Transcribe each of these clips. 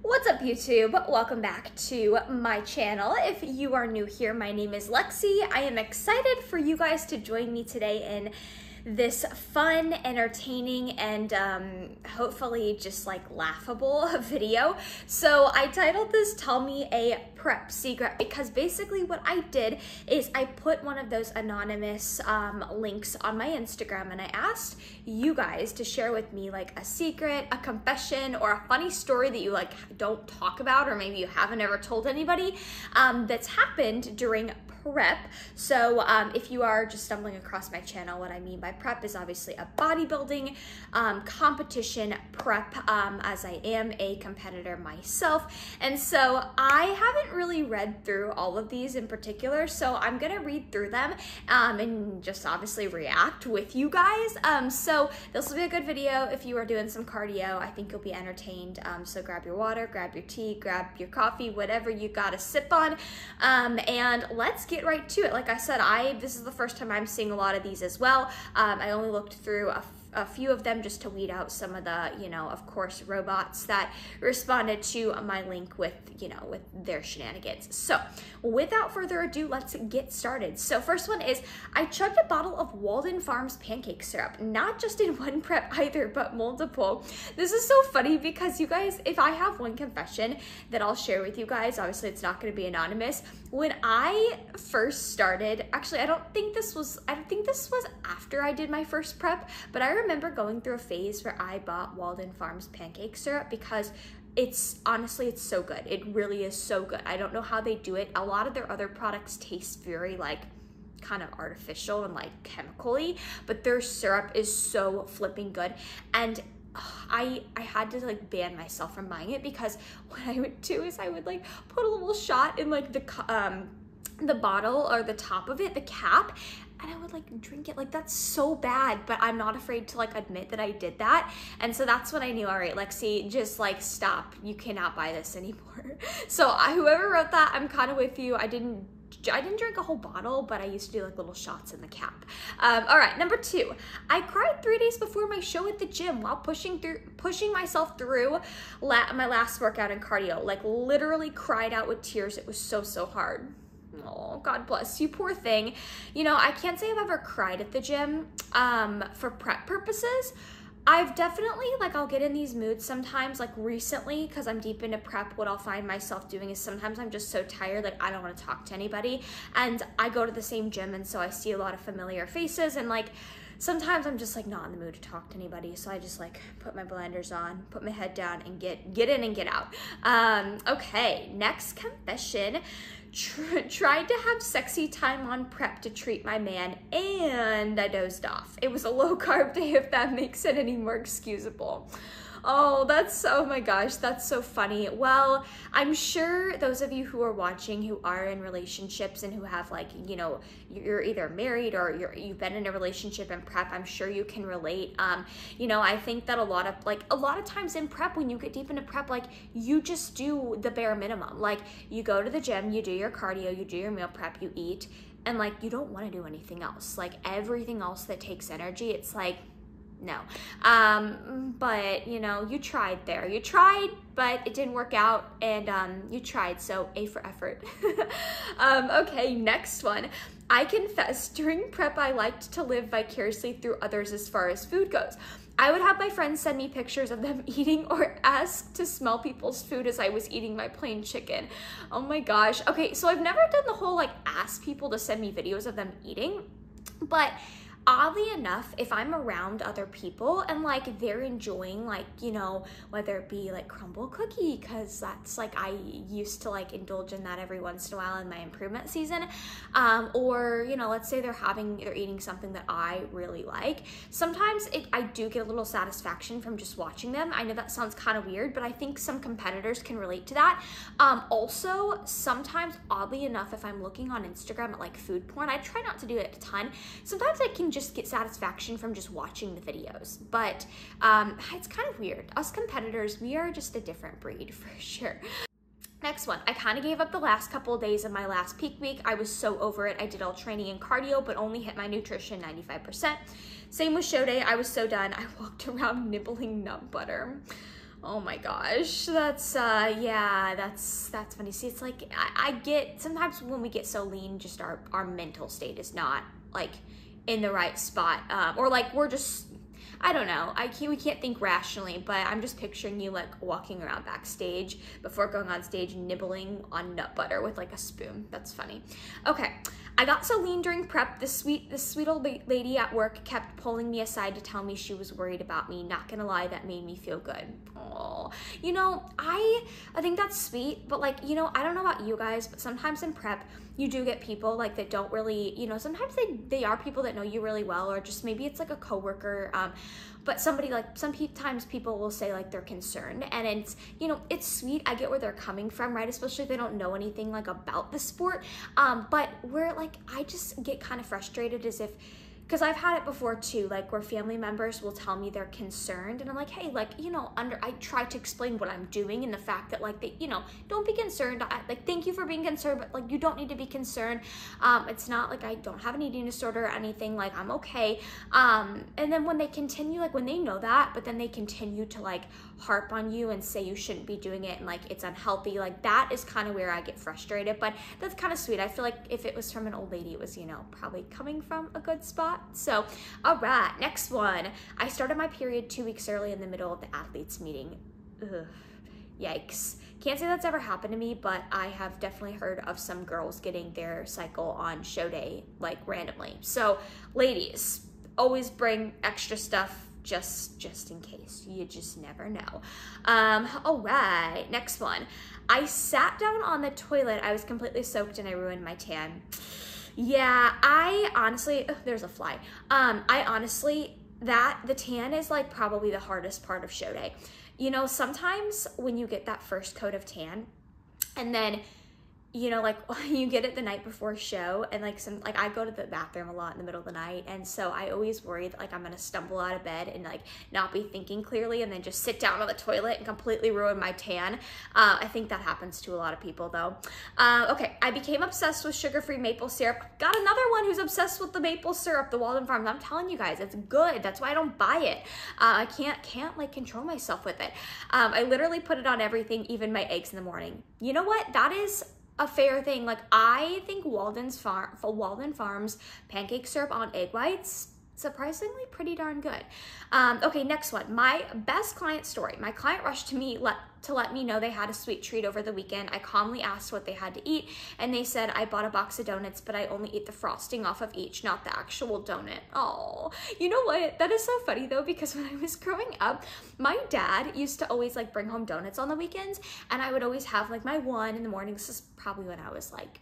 What's up, YouTube? Welcome back to my channel. If you are new here, my name is Lexie. I am excited for you guys to join me today in this fun, entertaining, and hopefully just like laughable video. So I titled this "Tell Me a Prep Secret" because basically what I did is I put one of those anonymous links on my Instagram, and I asked you guys to share with me like a secret, a confession, or a funny story that you like don't talk about, or maybe you haven't ever told anybody that's happened during prep. So if you are just stumbling across my channel, what I mean by prep is obviously a bodybuilding competition prep, as I am a competitor myself. And so I haven't really read through all of these in particular, so I'm gonna read through them and just obviously react with you guys. So this will be a good video if you are doing some cardio. I think you'll be entertained. So grab your water, grab your tea, grab your coffee, whatever you gotta sip on, and let's get right to it. Like I said, this is the first time I'm seeing a lot of these as well. I only looked through a few of them just to weed out some of the, of course, robots that responded to my link with, with their shenanigans. So without further ado, let's get started. So first one is, I chugged a bottle of Walden Farms pancake syrup, not just in one prep either, but multiple. This is so funny because you guys, if I have one confession that I'll share with you guys, obviously it's not going to be anonymous. When I first started, actually, I think this was after I did my first prep, but I remember going through a phase where I bought Walden Farms pancake syrup because honestly, it's so good. It really is so good. I don't know how they do it. A lot of their other products taste very like kind of artificial and like chemically, but their syrup is so flipping good. And I had to like ban myself from buying it because what I would do is I would like put a little shot in like the bottle or the top of it, the cap, and I would like drink it. Like, that's so bad, but I'm not afraid to like admit that I did that. And so that's when I knew, all right, Lexie, just like stop. You cannot buy this anymore. So whoever wrote that, I'm kind of with you. I didn't drink a whole bottle, but I used to do like little shots in the cap. All right, number 2, I cried 3 days before my show at the gym while pushing myself through my last workout and cardio. Like, literally cried out with tears. It was so hard. Oh, God bless you, poor thing. I can't say I've ever cried at the gym for prep purposes. I've definitely, like, I'll get in these moods sometimes, like recently, because I'm deep into prep. What I'll find myself doing is sometimes I'm just so tired, like I don't want to talk to anybody, and I go to the same gym, and so I see a lot of familiar faces, and like sometimes I'm just like not in the mood to talk to anybody, so I just like put my blinders on, put my head down, and get in and get out. Okay, next confession. Tried to have sexy time on prep to treat my man, and I dozed off. It was a low-carb day, if that makes it any more excusable. Oh, oh my gosh, that's so funny. Well, I'm sure those of you who are watching who are in relationships and who have like, you're either married or you've been in a relationship in prep, I'm sure you can relate. I think that a lot of times in prep, when you get deep into prep, like you just do the bare minimum. Like you go to the gym, you do your cardio, you do your meal prep, you eat, and like you don't want to do anything else. Like everything else that takes energy, it's like, no. But you tried there. You tried, but it didn't work out, and you tried, so A for effort. Okay, next one. I confess, during prep, I liked to live vicariously through others as far as food goes. I would have my friends send me pictures of them eating or ask to smell people's food as I was eating my plain chicken. Oh my gosh. Okay, so I've never done the whole like ask people to send me videos of them eating, but oddly enough, if I'm around other people and like they're enjoying like, whether it be like crumble cookie, because that's like I used to like indulge in that every once in a while in my improvement season, or let's say they're eating something that I really like. Sometimes I do get a little satisfaction from just watching them. I know that sounds kind of weird, but I think some competitors can relate to that. Also, sometimes, oddly enough, if I'm looking on Instagram at like food porn, I try not to do it a ton. Sometimes I can just get satisfaction from just watching the videos, but it's kind of weird. Us competitors, we are just a different breed for sure. Next one, I kind of gave up the last couple of days of my last peak week. I was so over it. I did all training and cardio, but only hit my nutrition 95%. Same with show day. I was so done. I walked around nibbling nut butter. Oh my gosh, that's yeah, that's funny. See, it's like I get sometimes when we get so lean, just our mental state is not like in the right spot, or like we're just, I don't know, we can't think rationally, but I'm just picturing you like walking around backstage before going on stage, nibbling on nut butter with like a spoon. That's funny. Okay. I got so lean during prep, this sweet old lady at work kept pulling me aside to tell me she was worried about me. Not gonna lie, that made me feel good. Oh, you know, I think that's sweet, but like, you know, I don't know about you guys, but sometimes in prep, you do get people like that don't really, you know, sometimes they are people that know you really well, or just maybe it's like a coworker, but somebody like, sometimes people will say like they're concerned, and it's, you know, it's sweet. I get where they're coming from, right? Especially if they don't know anything like about the sport. But we're like, I just get kind of frustrated as if, because I've had it before too, like where family members will tell me they're concerned, and I'm like, hey, like, you know, I try to explain what I'm doing and the fact that like, they, you know, don't be concerned. Like, thank you for being concerned, but like, you don't need to be concerned. It's not like I don't have an eating disorder or anything, like I'm okay. And then when they continue, like when they know that, but then they continue to like harp on you and say you shouldn't be doing it and like it's unhealthy, like that is kind of where I get frustrated. But that's kind of sweet. I feel like if it was from an old lady, it was, you know, probably coming from a good spot. So, all right, next one. I started my period 2 weeks early in the middle of the athletes meeting. Ugh, yikes. Can't say that's ever happened to me, but I have definitely heard of some girls getting their cycle on show day, like randomly. So, ladies, always bring extra stuff just in case. You just never know. All right, next one. I sat down on the toilet. I was completely soaked and I ruined my tan. Yeah, I honestly, there's a fly. I honestly, the tan is like probably the hardest part of show day. You know, sometimes when you get that first coat of tan and then, you know, like you get it the night before show, and like I go to the bathroom a lot in the middle of the night, and so I always worry that like I'm gonna stumble out of bed and like not be thinking clearly and then just sit down on the toilet and completely ruin my tan. I think that happens to a lot of people though. Okay, I became obsessed with sugar-free maple syrup. Got another one who's obsessed with the maple syrup, the Walden Farms. I'm telling you guys, it's good. That's why I don't buy it. I can't like control myself with it. I literally put it on everything, even my eggs in the morning. You know what? That is a fair thing. Like I think Walden Farms pancake syrup on egg whites, surprisingly pretty darn good. Okay, next one. My best client story. My client rushed to me to let me know they had a sweet treat over the weekend. I calmly asked what they had to eat, and they said, I bought a box of donuts, but I only eat the frosting off of each, not the actual donut. Oh, you know what? That is so funny though, because when I was growing up, my dad used to always like bring home donuts on the weekends, and I would always have like my one in the morning. This is probably when I was like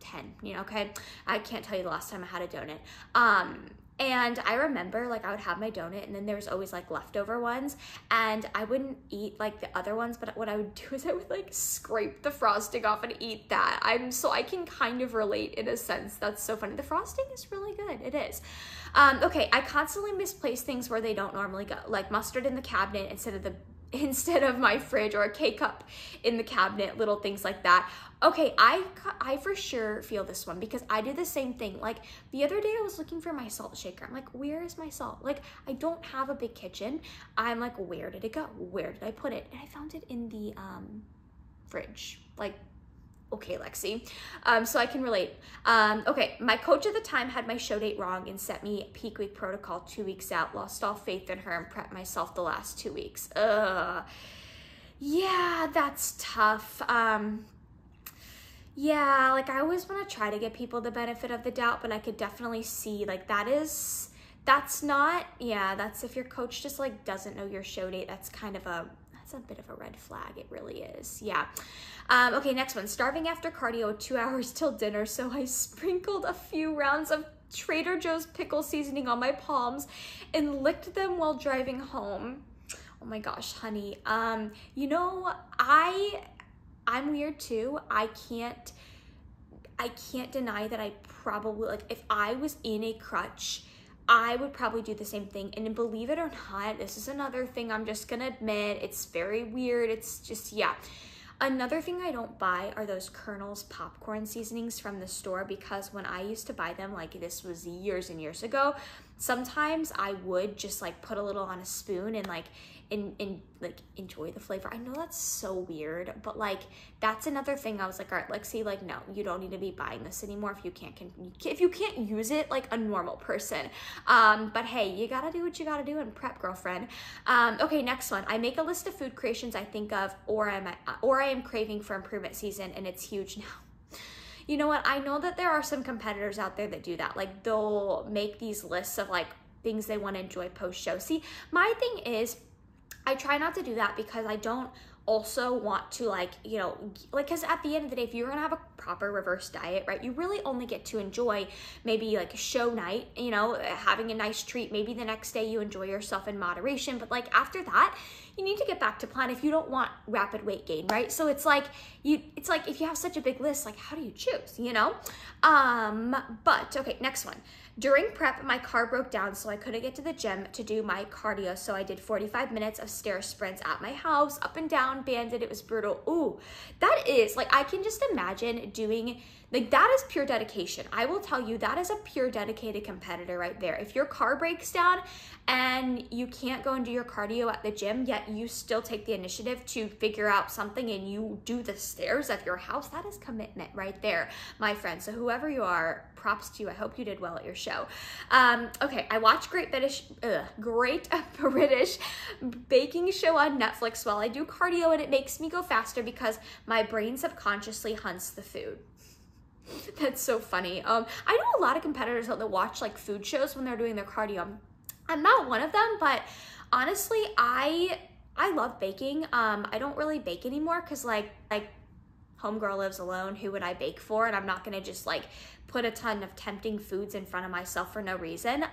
10, you know, okay? I can't tell you the last time I had a donut. And I remember like I would have my donut, and then there was always like leftover ones, and I wouldn't eat like the other ones, but what I would do is I would like scrape the frosting off and eat that. I can kind of relate in a sense. That's so funny. The frosting is really good. It is. Okay, I constantly misplace things where they don't normally go, like mustard in the cabinet instead of my fridge, or a K-cup in the cabinet, little things like that. Okay, I for sure feel this one, because I do the same thing. Like the other day I was looking for my salt shaker. I'm like, where is my salt? Like I don't have a big kitchen. I'm like, where did it go? Where did I put it? And I found it in the fridge. Like, okay, Lexie. So I can relate. Okay, my coach at the time had my show date wrong and set me peak week protocol 2 weeks out. Lost all faith in her and prepped myself the last 2 weeks. Yeah, that's tough. Yeah, like I always want to try to give people the benefit of the doubt, but I could definitely see like that's if your coach just like doesn't know your show date, that's a bit of a red flag. It really is. Yeah. Okay, next one. Starving after cardio, 2 hours till dinner, so I sprinkled a few rounds of Trader Joe's pickle seasoning on my palms and licked them while driving home. Oh my gosh, honey. You know, I'm weird too. I can't deny that I probably, like if I was in a crutch, I would probably do the same thing. And believe it or not, this is another thing I'm just gonna admit, it's very weird. It's just, yeah. Another thing I don't buy are those Colonel's popcorn seasonings from the store, because when I used to buy them, like this was years and years ago, sometimes I would just like put a little on a spoon and like like enjoy the flavor. I know that's so weird, but like that's another thing. I was like, all right, Lexie, like no, you don't need to be buying this anymore if you can't use it like a normal person. But hey, you gotta do what you gotta do and prep, girlfriend. Okay, next one. I make a list of food creations I think of or I am craving for improvement season, and it's huge now. You know what? I know that there are some competitors out there that do that. Like they'll make these lists of like things they want to enjoy post show. See, my thing is I try not to do that because I don't also want to like, you know, like, because at the end of the day, if you're gonna have a proper reverse diet, right, you really only get to enjoy maybe like a show night, you know, having a nice treat. Maybe the next day you enjoy yourself in moderation, but like after that, you need to get back to plan if you don't want rapid weight gain, right? So it's like if you have such a big list, like how do you choose, you know? But okay, next one. During prep, my car broke down, so I couldn't get to the gym to do my cardio. So I did 45 minutes of stair sprints at my house, up and down, banded. It was brutal. Ooh, that is like, I can just imagine doing, like that is pure dedication. I will tell you, that is a pure dedicated competitor right there. If your car breaks down and you can't go and do your cardio at the gym, yet you still take the initiative to figure out something and you do the stairs of your house, that is commitment right there, my friend. So whoever you are, props to you. I hope you did well at your show. Okay, I watch Great British Baking Show on Netflix while I do cardio, and it makes me go faster because my brain subconsciously hunts the food. That's so funny. I know a lot of competitors that watch like food shows when they're doing their cardio. I'm not one of them, but honestly, I love baking. I don't really bake anymore because like homegirl lives alone. Who would I bake for? And I'm not gonna just like put a ton of tempting foods in front of myself for no reason.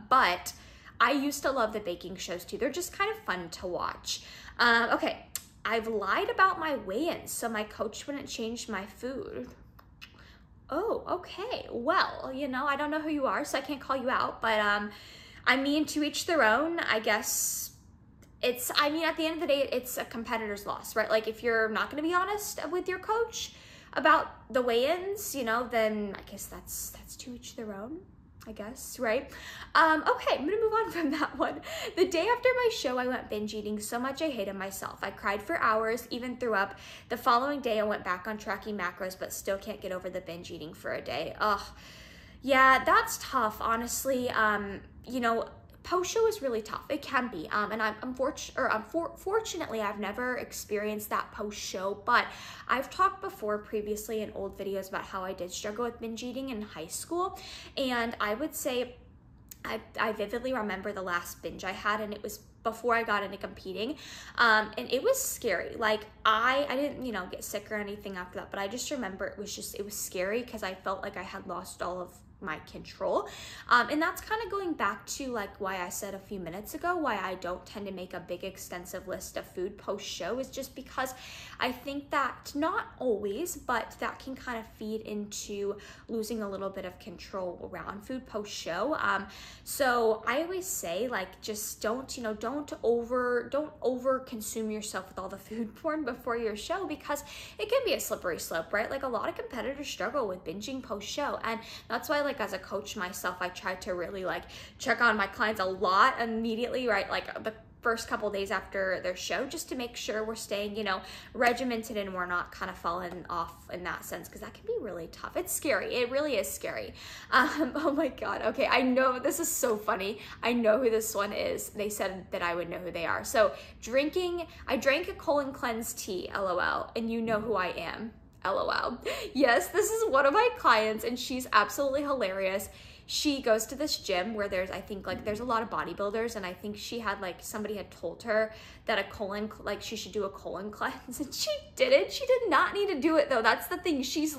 But I used to love the baking shows too. They're just kind of fun to watch. Okay, I've lied about my weigh-ins so my coach wouldn't change my food. Oh, okay. Well, you know, I don't know who you are, so I can't call you out, but I mean, to each their own, I guess. I mean, at the end of the day, it's a competitor's loss, right? Like if you're not going to be honest with your coach about the weigh-ins, you know, then I guess that's to each their own, I guess, right? Okay, I'm gonna move on from that one. The day after my show, I went binge eating so much I hated myself. I cried for hours, even threw up. The following day, I went back on tracking macros, but still can't get over the binge eating for a day. Ugh, yeah, that's tough, honestly. You know, post-show is really tough. It can be, and fortunately, I've never experienced that post-show, but I've talked before previously in old videos about how I did struggle with binge eating in high school, and I would say I vividly remember the last binge I had, and it was before I got into competing, and it was scary. Like I didn't, you know, get sick or anything after that, but I just remember it was scary because I felt like I had lost all of my control, and that's kind of going back to like why I said a few minutes ago why I don't tend to make a big extensive list of food post show, is just because I think that, not always, but that can kind of feed into losing a little bit of control around food post show. So I always say, like, just don't over consume yourself with all the food porn before your show, because it can be a slippery slope, right? Like a lot of competitors struggle with binging post show, and that's why, like, as a coach myself, I try to really like check on my clients a lot immediately, right? Like the first couple days after their show, just to make sure we're staying, you know, regimented and we're not kind of falling off in that sense, because that can be really tough. It's scary. It really is scary. Oh my God. Okay. I know this is so funny. I know who this one is. They said that I would know who they are. So I drank a colon cleanse tea, LOL, and you know who I am. LOL. Yes, this is one of my clients, and she's absolutely hilarious. She goes to this gym where there's a lot of bodybuilders, and I think she had, like, somebody had told her that she should do a colon cleanse, and she didn't. She did not need to do it though. That's the thing. She's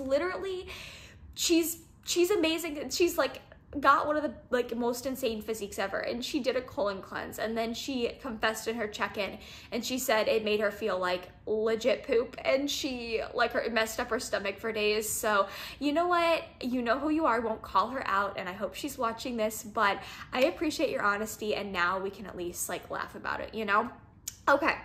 amazing. She's like got one of the like most insane physiques ever, and she did a colon cleanse, and then she confessed in her check-in, and she said it made her feel like legit poop, and she it messed up her stomach for days. So you know what, you know who you are. I won't call her out, and I hope she's watching this, but I appreciate your honesty, and now we can at least like laugh about it, you know? Okay,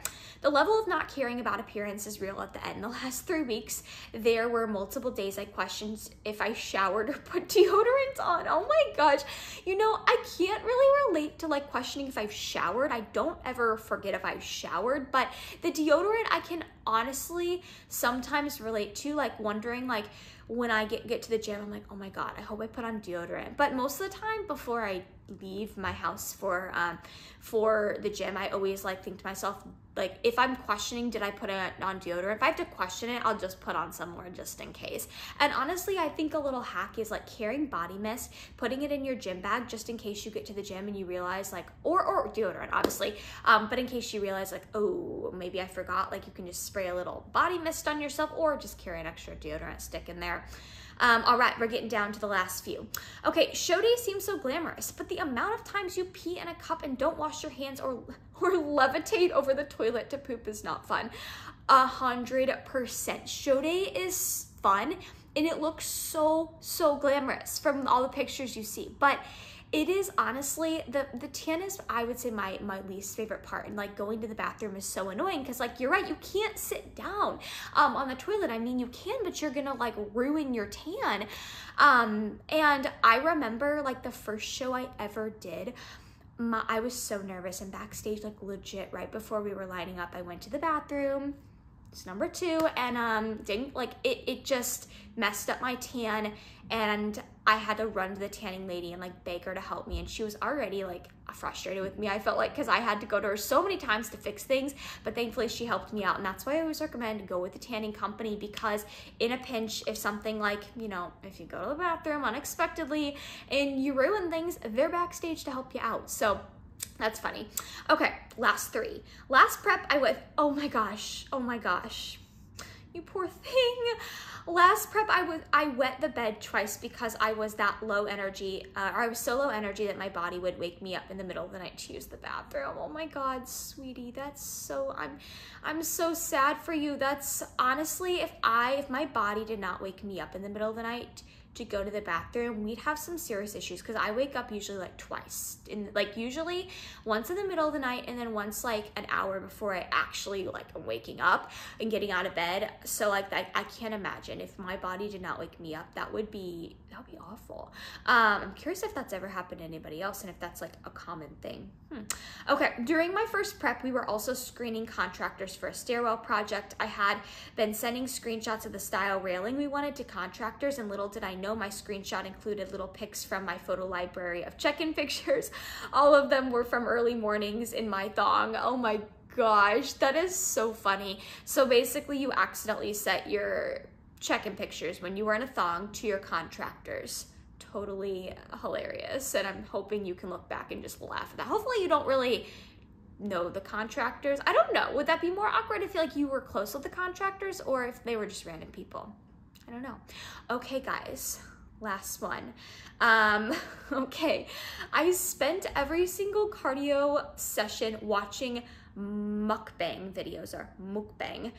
the level of not caring about appearance is real at the end. The last 3 weeks, there were multiple days I questioned if I showered or put deodorant on. Oh my gosh. You know, I can't really relate to like questioning if I've showered. I don't ever forget if I've showered, but the deodorant I can honestly sometimes relate to, like wondering like when I get to the gym, I'm like, oh my God, I hope I put on deodorant. But most of the time before I leave my house for the gym, I always like think to myself, like if I'm questioning, did I put on deodorant? If I have to question it, I'll just put on some more just in case. And honestly, I think a little hack is like carrying body mist, putting it in your gym bag just in case you get to the gym and you realize like, or deodorant obviously, but in case you realize like, oh, maybe I forgot, like you can just spray a little body mist on yourself or just carry an extra deodorant stick in there. All right, we're getting down to the last few. Okay, show day seems so glamorous, but the amount of times you pee in a cup and don't wash your hands or levitate over the toilet to poop is not fun. 100%. Show day is fun and it looks so glamorous from all the pictures you see, but it is honestly, the tan is, I would say, my least favorite part. And like going to the bathroom is so annoying because like, you're right, you can't sit down on the toilet. I mean, you can, but you're gonna like ruin your tan. And I remember like the first show I ever did, I was so nervous, and backstage, like legit right before we were lining up, I went to the bathroom. It's number 2, and didn't like it just messed up my tan, and I had to run to the tanning lady and like beg her to help me, and she was already like frustrated with me, I felt like, because I had to go to her so many times to fix things, but thankfully she helped me out. And that's why I always recommend go with the tanning company, because in a pinch, if something like, you know, if you go to the bathroom unexpectedly and you ruin things, they're backstage to help you out. So that's funny. Okay, last 3. Last prep I went, oh my gosh, you poor thing. Last prep I wet the bed twice because I was that low energy, or I was so low energy that my body would wake me up in the middle of the night to use the bathroom. Oh my God, sweetie, that's so, I'm so sad for you. That's honestly, if my body did not wake me up in the middle of the night to go to the bathroom, we'd have some serious issues, because I wake up usually like twice, like usually once in the middle of the night and then once like an hour before I actually like am waking up and getting out of bed. So like I can't imagine if my body did not wake me up, that would be awful. I'm curious if that's ever happened to anybody else and if that's like a common thing. Okay, during my first prep, we were also screening contractors for a stairwell project. I had been sending screenshots of the style railing we wanted to contractors, and little did I know my screenshot included little pics from my photo library of check-in pictures. All of them were from early mornings in my thong. Oh my gosh, that is so funny. So basically you accidentally set your check-in pictures when you were in a thong to your contractors. Totally hilarious, and I'm hoping you can look back and just laugh at that. Hopefully you don't really know the contractors. I don't know, would that be more awkward if like you were close with the contractors or if they were just random people? I don't know. Okay guys, last one. Okay, I spent every single cardio session watching mukbang videos, or mukbang.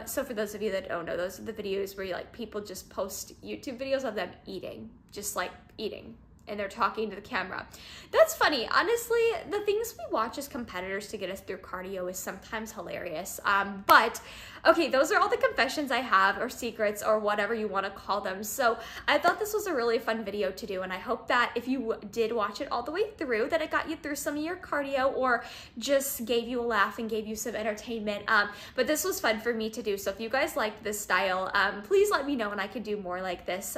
So for those of you that don't know, those are the videos where like people just post YouTube videos of them eating, just like eating, and they're talking to the camera. That's funny. Honestly, the things we watch as competitors to get us through cardio is sometimes hilarious. But okay, those are all the confessions I have, or secrets, or whatever you want to call them. So I thought this was a really fun video to do, and I hope that if you did watch it all the way through, that it got you through some of your cardio or just gave you a laugh and gave you some entertainment. But this was fun for me to do. So if you guys liked this style, please let me know and I could do more like this.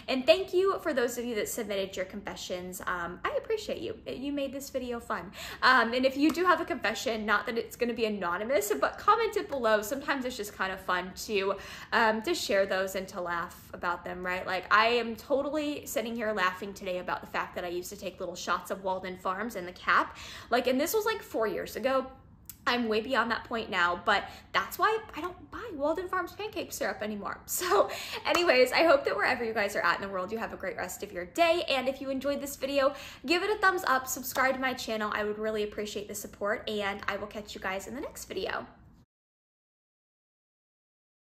And thank you for those of you that submitted your confessions. I appreciate you. You made this video fun. And if you do have a confession, not that it's going to be anonymous, but comment it below. Sometimes it's just kind of fun to share those and to laugh about them, right? Like I am totally sitting here laughing today about the fact that I used to take little shots of Walden Farms in the cap, like, and this was like 4 years ago. I'm way beyond that point now, but that's why I don't buy Walden Farms pancake syrup anymore. So anyways, I hope that wherever you guys are at in the world, you have a great rest of your day. And if you enjoyed this video, give it a thumbs up, subscribe to my channel. I would really appreciate the support, and I will catch you guys in the next video.